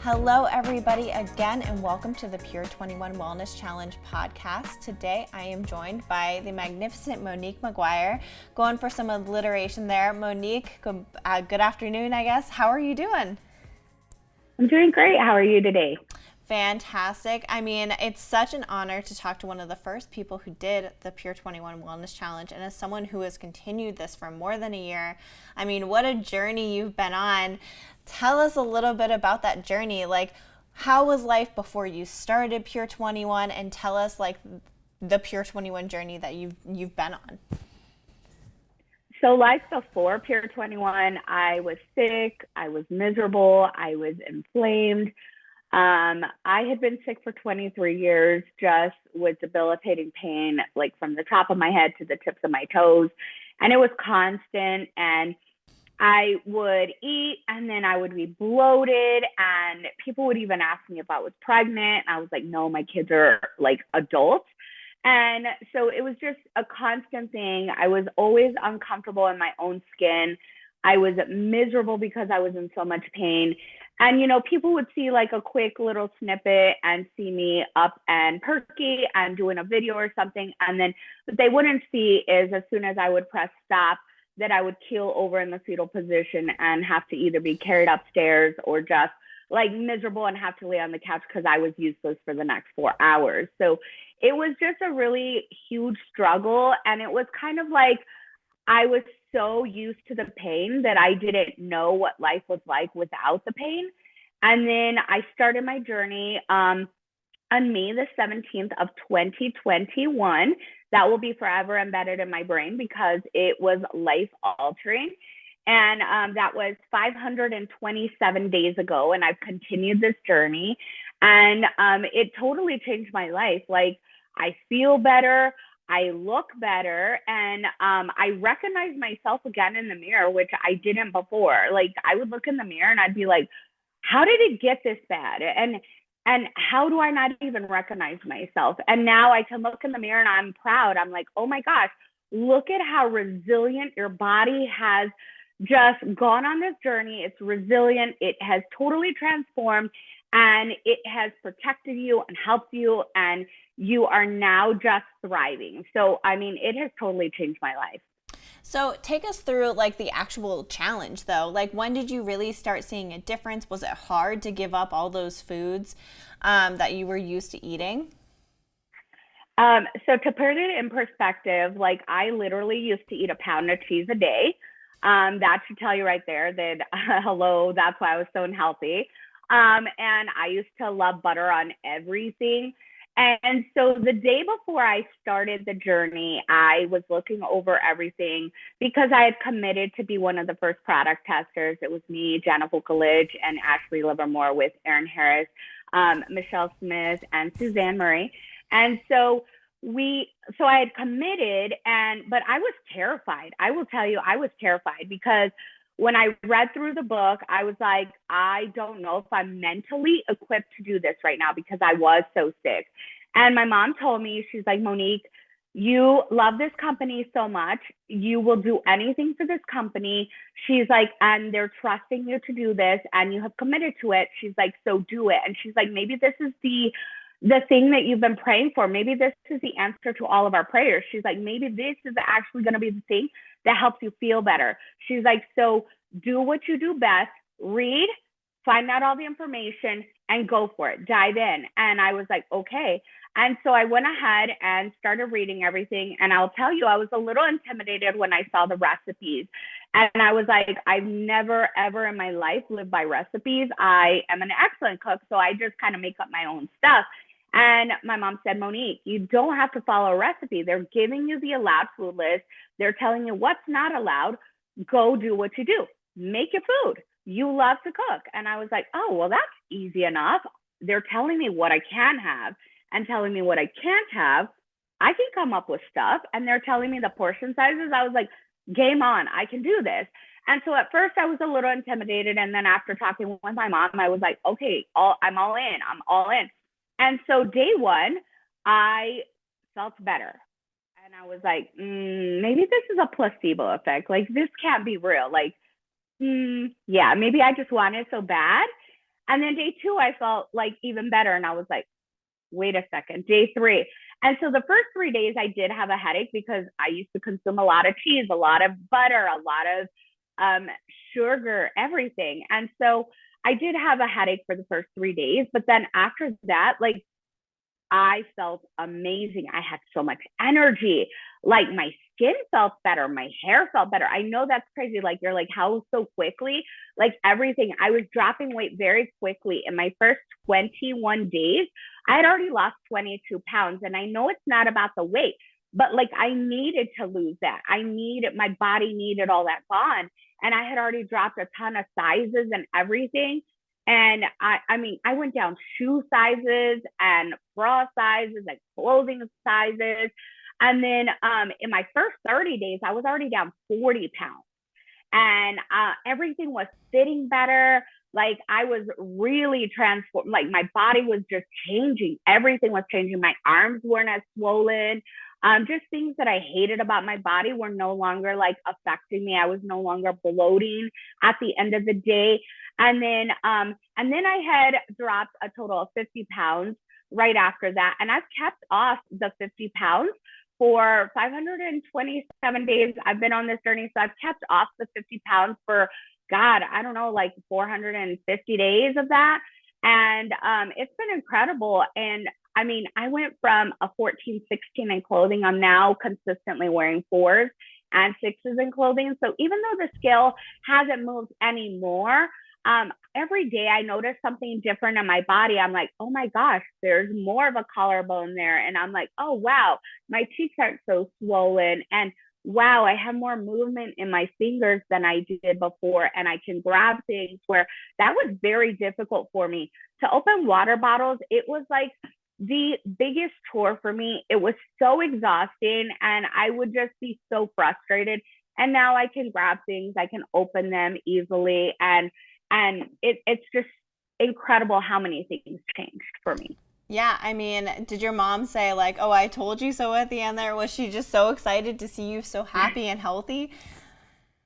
Hello, everybody, again, and welcome to the Pure 21 Wellness Challenge podcast. Today, I am joined by the magnificent Monique McGuire. Going for some alliteration there. Monique, good afternoon, I guess. How are you doing? I'm doing great. How are you today? Fantastic. I mean, it's such an honor to talk to one of the first people who did the Pure 21 Wellness Challenge, and as someone who has continued this for more than a year. I mean, what a journey you've been on. Tell us a little bit about that journey. Like, how was life before you started Pure 21, and tell us like the Pure 21 journey that you've been on. So life before Pure 21, I was sick, I was miserable, I was inflamed. I had been sick for 23 years, just with debilitating pain, like from the top of my head to the tips of my toes. And it was constant. And I would eat and then I would be bloated. And people would even ask me if I was pregnant. I was like, no, my kids are like adults. And so it was just a constant thing. I was always uncomfortable in my own skin. I was miserable because I was in so much pain. And, you know, people would see like a quick little snippet and see me up and perky and doing a video or something. And then what they wouldn't see is as soon as I would press stop, that I would keel over in the fetal position and have to either be carried upstairs or just like miserable and have to lay on the couch because I was useless for the next 4 hours. So it was just a really huge struggle. And it was kind of like I was so used to the pain that I didn't know what life was like without the pain. And then I started my journey on May the 17th of 2021. That will be forever embedded in my brain because it was life altering. And that was 527 days ago. And I've continued this journey. And it totally changed my life. Like, I feel better. I look better, and I recognize myself again in the mirror, which I didn't before. Like, I would look in the mirror and I'd be like, how did it get this bad? And how do I not even recognize myself? And now I can look in the mirror and I'm proud. I'm like, oh my gosh, look at how resilient your body has just gone on this journey. It's resilient. It has totally transformed, and it has protected you and helped you, and you are now just thriving. So, I mean, it has totally changed my life. So take us through like the actual challenge though. Like, when did you really start seeing a difference? Was it hard to give up all those foods that you were used to eating? So to put it in perspective, like I literally used to eat a pound of cheese a day. That should tell you right there that, hello, that's why I was so unhealthy. And I used to love butter on everything. And so the day before I started the journey, I was looking over everything because I had committed to be one of the first product testers. It was me, Jenna Vukolich, and Ashley Livermore with Erin Harris, Michelle Smith, and Suzanne Murray. And so I had committed, but I was terrified. I will tell you, I was terrified because when I read through the book, I was like, I don't know if I'm mentally equipped to do this right now because I was so sick. And my mom told me, she's like, Monique, you love this company so much. You will do anything for this company. She's like, and they're trusting you to do this and you have committed to it. She's like, so do it. And she's like, maybe this is the thing that you've been praying for. Maybe this is the answer to all of our prayers. She's like, maybe this is actually going to be the thing that helps you feel better. She's like, so do what you do best, read, find out all the information, and go for it, dive in. And I was like, okay. And so I went ahead and started reading everything. And I'll tell you, I was a little intimidated when I saw the recipes. And I was like, I've never, ever in my life lived by recipes. I am an excellent cook, so I just kind of make up my own stuff. And my mom said, Monique, you don't have to follow a recipe. They're giving you the allowed food list. They're telling you what's not allowed. Go do what you do. Make your food. You love to cook. And I was like, oh, well, that's easy enough. They're telling me what I can have and telling me what I can't have. I can come up with stuff. And they're telling me the portion sizes. I was like, game on. I can do this. And so at first I was a little intimidated. And then after talking with my mom, I was like, okay, I'm all in. I'm all in. And so day one, I felt better. And I was like, maybe this is a placebo effect. Like, this can't be real. Like, yeah, maybe I just want it so bad. And then day 2, I felt like even better. And I was like, wait a second, day 3. And so the first 3 days I did have a headache because I used to consume a lot of cheese, a lot of butter, a lot of um, sugar, everything. And so I did have a headache for the first 3 days. But then after that, like I felt amazing. I had so much energy. Like my skin felt better. My hair felt better. I know that's crazy. Like you're like, how so quickly? Like everything. I was dropping weight very quickly. In my first 21 days, I had already lost 22 pounds. And I know it's not about the weight, but like I needed to lose that. My body needed all that gone. And I had already dropped a ton of sizes and everything. And I mean, I went down shoe sizes and bra sizes and clothing sizes. And then in my first 30 days, I was already down 40 pounds. And everything was fitting better. Like I was really transformed. Like my body was just changing. Everything was changing. My arms weren't as swollen. Just things that I hated about my body were no longer like affecting me. I was no longer bloating at the end of the day. And then I had dropped a total of 50 pounds right after that. And I've kept off the 50 pounds for 527 days. I've been on this journey. So I've kept off the 50 pounds for, God, I don't know, like 450 days of that. And it's been incredible. And I mean, I went from a 14, 16 in clothing. I'm now consistently wearing 4s and 6s in clothing. So even though the scale hasn't moved anymore, every day I notice something different in my body. I'm like, oh my gosh, there's more of a collarbone there. And I'm like, oh wow, my cheeks aren't so swollen. And wow, I have more movement in my fingers than I did before. And I can grab things where that was very difficult for me. To open water bottles, it was like the biggest chore for me. It was so exhausting and I would just be so frustrated. And now I can grab things, I can open them easily. And it's just incredible how many things changed for me. Yeah, I mean, did your mom say like, "Oh, I told you so" at the end there? Was she just so excited to see you so happy and healthy?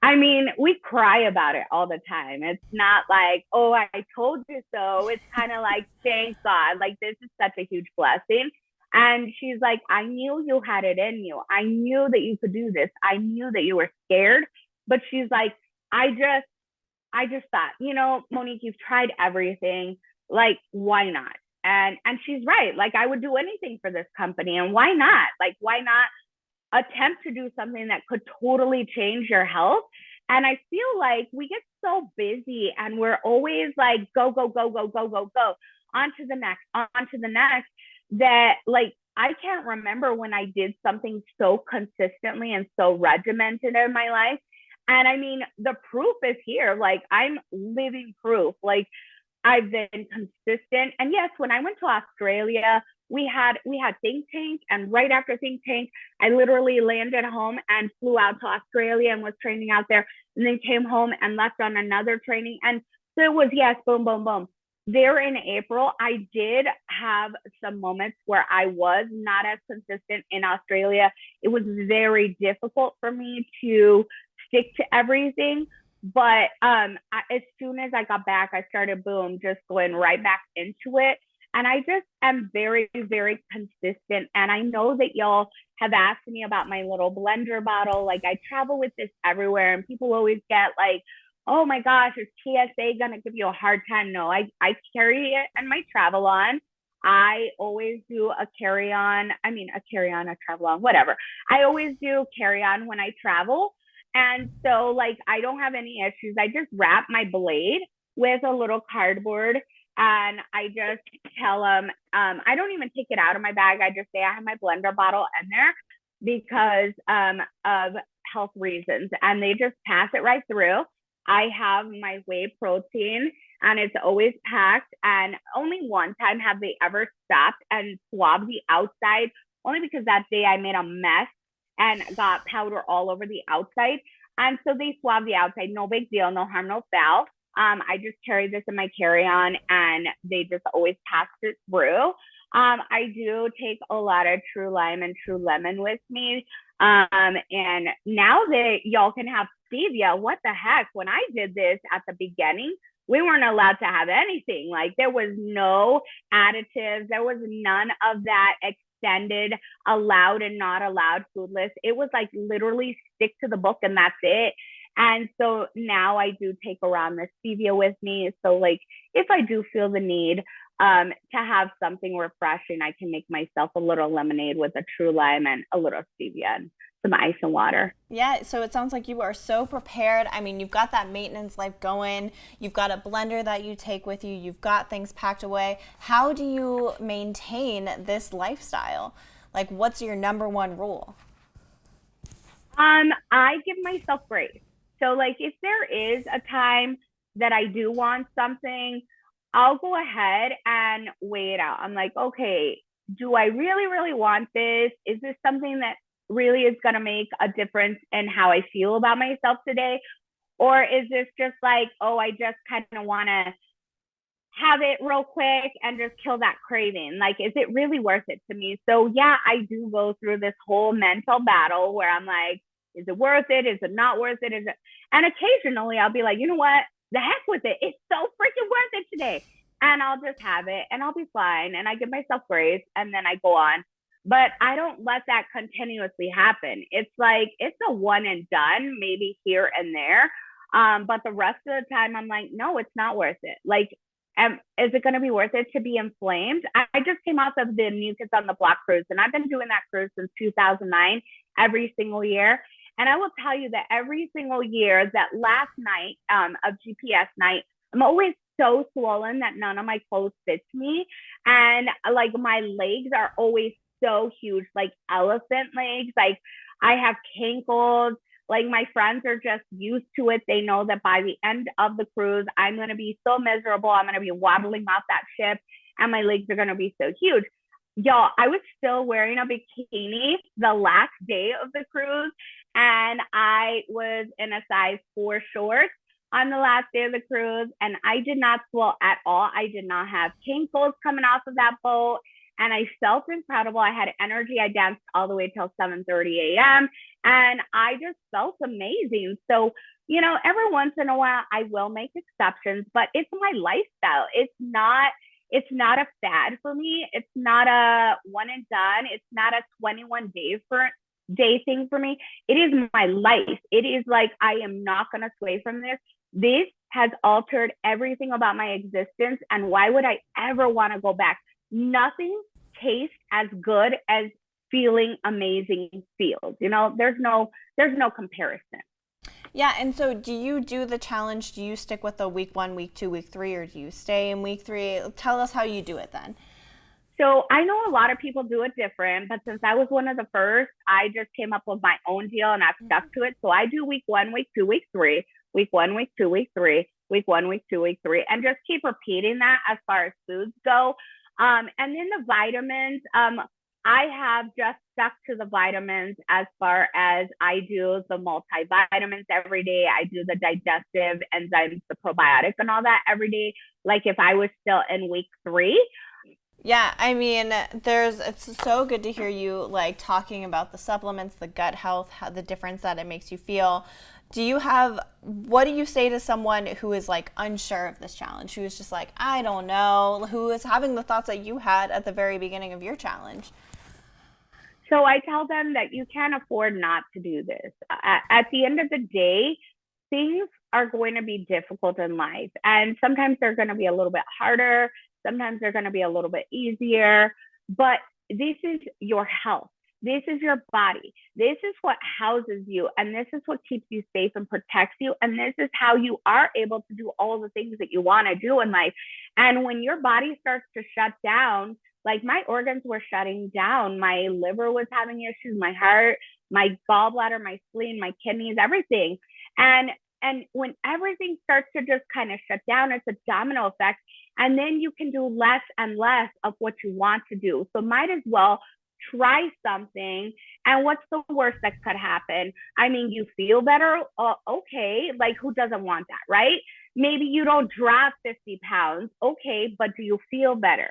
I mean, we cry about it all the time. It's not like, oh, I told you so. It's kind of like, thank God. Like, this is such a huge blessing. And she's like, I knew you had it in you. I knew that you could do this. I knew that you were scared. But she's like, I just thought, Monique, you've tried everything. Like, why not? And she's right. Like, I would do anything for this company. And why not? Like, why not attempt to do something that could totally change your health? And I feel like we get so busy and we're always like, go, go, go, go, go, go, go, on to the next, on to the next, that like, I can't remember when I did something so consistently and so regimented in my life. And I mean, the proof is here. Like, I'm living proof. Like, I've been consistent. And yes, when I went to Australia, we had Think Tank, and right after Think Tank, I literally landed home and flew out to Australia and was training out there, and then came home and left on another training. And so it was, yes, boom, boom, boom. There in April, I did have some moments where I was not as consistent in Australia. It was very difficult for me to stick to everything. But as soon as I got back, I started, boom, just going right back into it. And I just am very, very consistent. And I know that y'all have asked me about my little blender bottle. Like, I travel with this everywhere, and people always get like, oh my gosh, is TSA going to give you a hard time? No, I carry it in my travel on. I always do a carry on. I mean, a carry on, a travel on, whatever. I always do carry on when I travel. And so, like, I don't have any issues. I just wrap my blade with a little cardboard, and I just tell them, I don't even take it out of my bag. I just say I have my blender bottle in there because of health reasons, and they just pass it right through. I have my whey protein, and it's always packed. And only one time have they ever stopped and swabbed the outside, only because that day I made a mess and got powder all over the outside. And so they swab the outside. No big deal, no harm, no foul. I just carry this in my carry-on, and they just always pass it through. I do take a lot of True Lime and True Lemon with me. And now that y'all can have stevia, what the heck? When I did this at the beginning, we weren't allowed to have anything. Like there was no additives. There was none of that extended allowed and not allowed food list. It was like literally stick to the book and that's it. And so now I do take around the stevia with me. So like if I do feel the need to have something refreshing, I can make myself a little lemonade with a true lime and a little stevia and some ice and water. Yeah, so it sounds like you are so prepared. I mean, you've got that maintenance life going. You've got a blender that you take with you. You've got things packed away. How do you maintain this lifestyle? Like, what's your number one rule? I give myself grace. So like if there is a time that I do want something, I'll go ahead and weigh it out. I'm like, okay, do I really, really want this? Is this something that really is going to make a difference in how I feel about myself today? Or is this just like, oh, I just kind of want to have it real quick and just kill that craving? Like, is it really worth it to me? So yeah, I do go through this whole mental battle where I'm like, is it worth it? Is it not worth it? Is it? And occasionally I'll be like, you know what? The heck with it. It's so freaking worth it today. And I'll just have it and I'll be fine. And I give myself grace and then I go on. But I don't let that continuously happen. It's like, it's a one and done, maybe here and there. But the rest of the time, I'm like, no, it's not worth it. Like, is it going to be worth it to be inflamed? I just came off of the New Kids on the Block cruise, and I've been doing that cruise since 2009, every single year. And I will tell you that every single year, that last night of GPS night, I'm always so swollen that none of my clothes fits me. And like my legs are always so huge, like elephant legs. Like I have cankles. Like my friends are just used to it. They know that by the end of the cruise, I'm going to be so miserable. I'm going to be waddling off that ship and my legs are going to be so huge. Y'all, I was still wearing a bikini the last day of the cruise, and I was in a size 4 short on the last day of the cruise, and I did not swell at all. I did not have kinkles coming off of that boat, and I felt incredible. I had energy. I danced all the way till 7:30 a.m., and I just felt amazing. So, you know, every once in a while, I will make exceptions, but it's my lifestyle. It's not a fad for me. It's not a one and done. It's not a 21 day thing for me. It is my life. It is like, I am not going to sway from this. This has altered everything about my existence. And why would I ever want to go back? Nothing tastes as good as feeling amazing feels. You know, there's no comparison. Yeah, and so do you do the challenge? Do you stick with the week 1, week 2, week 3, or do you stay in week 3? Tell us how you do it then. So I know a lot of people do it different, but since I was one of the first, I just came up with my own deal and I've stuck to it. So I do week 1, week 2, week 3, week 1, week 2, week 3, week 1, week 2, week 3, and just keep repeating that as far as foods go. And then the vitamins, I have just stuck to the vitamins as far as I do the multivitamins every day. I do the digestive enzymes, the probiotic and all that every day. Like if I was still in week 3. Yeah, I mean, it's so good to hear you like talking about the supplements, the gut health, how the difference that it makes you feel. What do you say to someone who is like unsure of this challenge, who is just like, I don't know, who is having the thoughts that you had at the very beginning of your challenge? So I tell them that you can't afford not to do this. At the end of the day, things are going to be difficult in life. And sometimes they're going to be a little bit harder. Sometimes they're going to be a little bit easier. But this is your health. This is your body. This is what houses you. And this is what keeps you safe and protects you. And this is how you are able to do all the things that you want to do in life. And when your body starts to shut down, like my organs were shutting down. My liver was having issues, my heart, my gallbladder, my spleen, my kidneys, everything. And when everything starts to just kind of shut down, it's a domino effect. And then you can do less and less of what you want to do. So might as well try something. And what's the worst that could happen? I mean, you feel better. Okay. Like who doesn't want that, right? Maybe you don't drop 50 pounds. Okay. But do you feel better?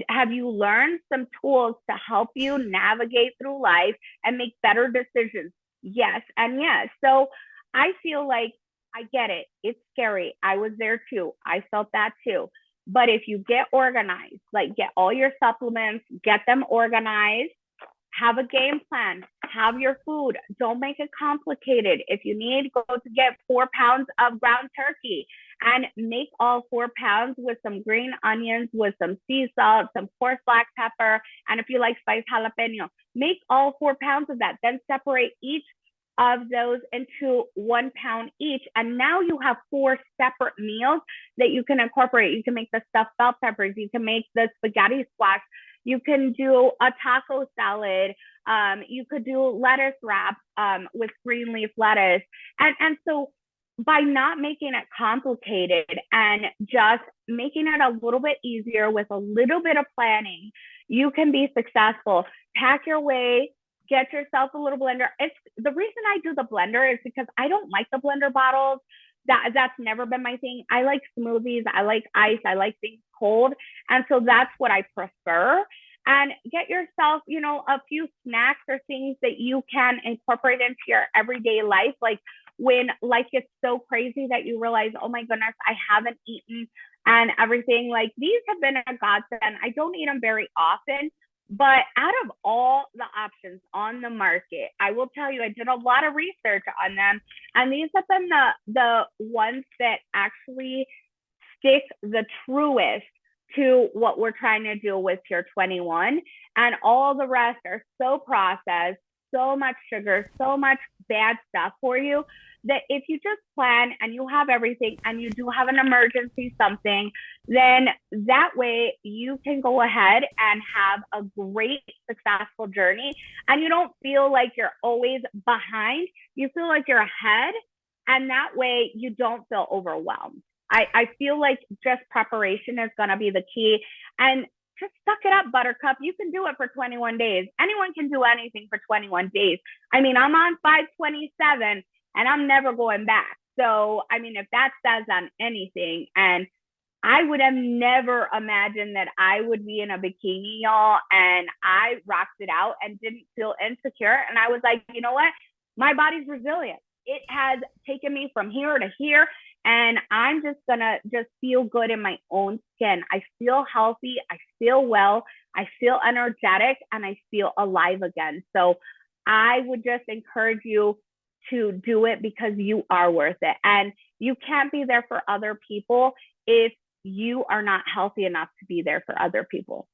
Have you learned some tools to help you navigate through life and make better decisions? Yes and yes. So I feel like I get it. It's scary. I was there too. I felt that too. But if you get organized, like get all your supplements, get them organized, have a game plan, have your food. Don't make it complicated. If you need, go to get 4 pounds of ground turkey and make all 4 pounds with some green onions, with some sea salt, some coarse black pepper, and if you like spice, jalapeno. Make all 4 pounds of that. Then separate each of those into 1 pound each. And now you have 4 separate meals that you can incorporate. You can make the stuffed bell peppers. You can make the spaghetti squash. You can do a taco salad. You could do lettuce wrap with green leaf lettuce. And so by not making it complicated and just making it a little bit easier with a little bit of planning, you can be successful. Pack your way, get yourself a little blender. It's the reason I do the blender is because I don't like the blender bottles. That's never been my thing. I like smoothies. I like ice. I like things cold. And so that's what I prefer. And get yourself, a few snacks or things that you can incorporate into your everyday life. Like when life gets so crazy that you realize, oh my goodness, I haven't eaten and everything. Like these have been a godsend. I don't eat them very often, but out of all the options on the market, I will tell you, I did a lot of research on them, and these have been the ones that actually stick the truest to what we're trying to do with Pure 21. And all the rest are so processed, so much sugar, so much bad stuff for you that if you just plan and you have everything and you do have an emergency something, then that way you can go ahead and have a great successful journey. And you don't feel like you're always behind. You feel like you're ahead. And that way you don't feel overwhelmed. I feel like just preparation is going to be the key. And just suck it up, Buttercup. You can do it for 21 days. Anyone can do anything for 21 days. I mean, I'm on 527 and I'm never going back. So, I mean, if that says on anything, and I would have never imagined that I would be in a bikini, y'all, and I rocked it out and didn't feel insecure. And I was like, you know what? My body's resilient. It has taken me from here to here. And I'm just gonna just feel good in my own skin. I feel healthy, I feel well, I feel energetic, and I feel alive again. So I would just encourage you to do it because you are worth it. And you can't be there for other people if you are not healthy enough to be there for other people.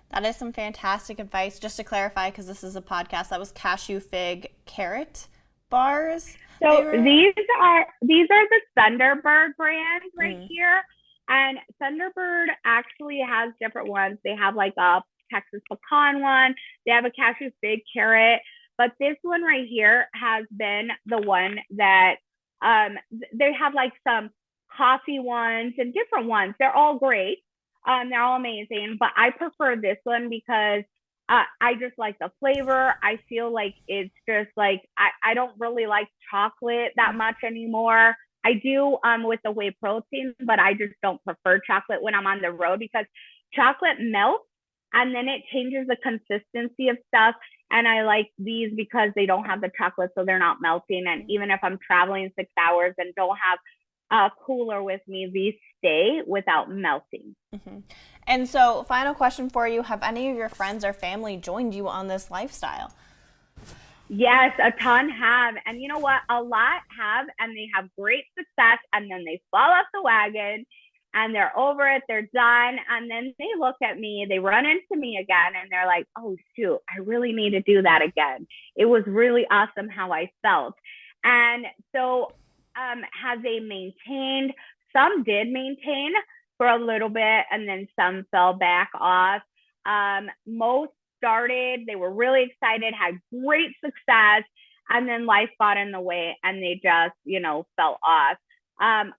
That is some fantastic advice. Just to clarify, because this is a podcast, that was cashew fig carrot bars. So these are the Thunderbird brands right here. And Thunderbird actually has different ones. They have like a Texas pecan one. They have a cashew fig carrot. But this one right here has been the one that they have like some coffee ones and different ones. They're all great. They're all amazing. But I prefer this one because I just like the flavor. I feel like it's just like, I don't really like chocolate that much anymore. I do with the whey protein, but I just don't prefer chocolate when I'm on the road because chocolate melts and then it changes the consistency of stuff. And I like these because they don't have the chocolate, so they're not melting. And even if I'm traveling 6 hours and don't have a cooler with me, these stay without melting. Mm-hmm. And so, final question for you. Have any of your friends or family joined you on this lifestyle? Yes, a ton have. And you know what? A lot have, and they have great success, and then they fall off the wagon, and they're over it, they're done, and then they look at me, they run into me again, and they're like, oh, shoot, I really need to do that again. It was really awesome how I felt. And so have they maintained? Some did maintain for a little bit, and then some fell back off. Most started, they were really excited, had great success, and then life got in the way, and they just, fell off.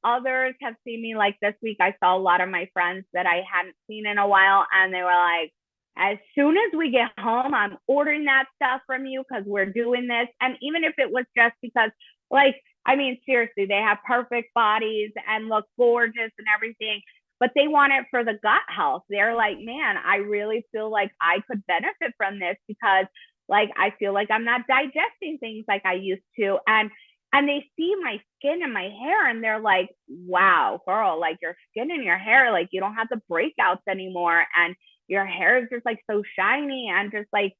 Others have seen me, like this week, I saw a lot of my friends that I hadn't seen in a while, and they were like, as soon as we get home, I'm ordering that stuff from you because we're doing this. And even if it was just because, seriously, they have perfect bodies and look gorgeous and everything, but they want it for the gut health. They're like, man, I really feel like I could benefit from this because I feel like I'm not digesting things like I used to. And and they see my skin and my hair and they're like, wow, girl, like your skin and your hair, like you don't have the breakouts anymore. And your hair is just like so shiny and just like,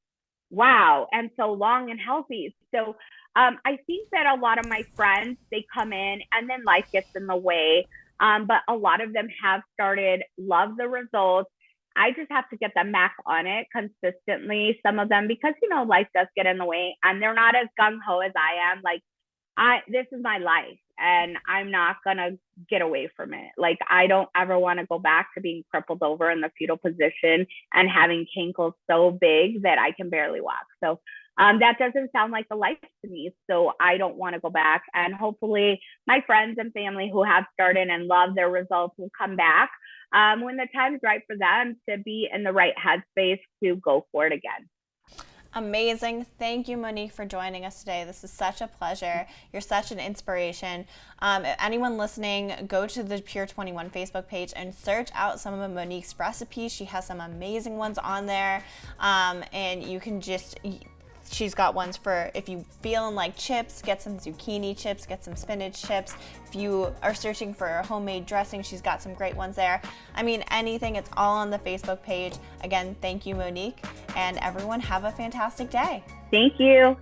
wow, and so long and healthy. So I think that a lot of my friends, they come in and then life gets in the way. But a lot of them have started, love the results. I just have to get them back on it consistently. Some of them, because, you know, life does get in the way and they're not as gung ho as I am. Like, this is my life and I'm not going to get away from it. Like, I don't ever want to go back to being crippled over in the fetal position and having kinkles so big that I can barely walk. So that doesn't sound like a life to me. So I don't want to go back. And hopefully my friends and family who have started and love their results will come back when the time's right for them to be in the right headspace to go for it again. Amazing. Thank you, Monique, for joining us today. This is such a pleasure. You're such an inspiration. Anyone listening, go to the Pure 21 Facebook page and search out some of Monique's recipes. She has some amazing ones on there. And you can just, she's got ones for if you feeling like chips, get some zucchini chips, get some spinach chips. If you are searching for a homemade dressing, she's got some great ones there. I mean, anything, it's all on the Facebook page. Again, thank you, Monique, and everyone have a fantastic day. Thank you.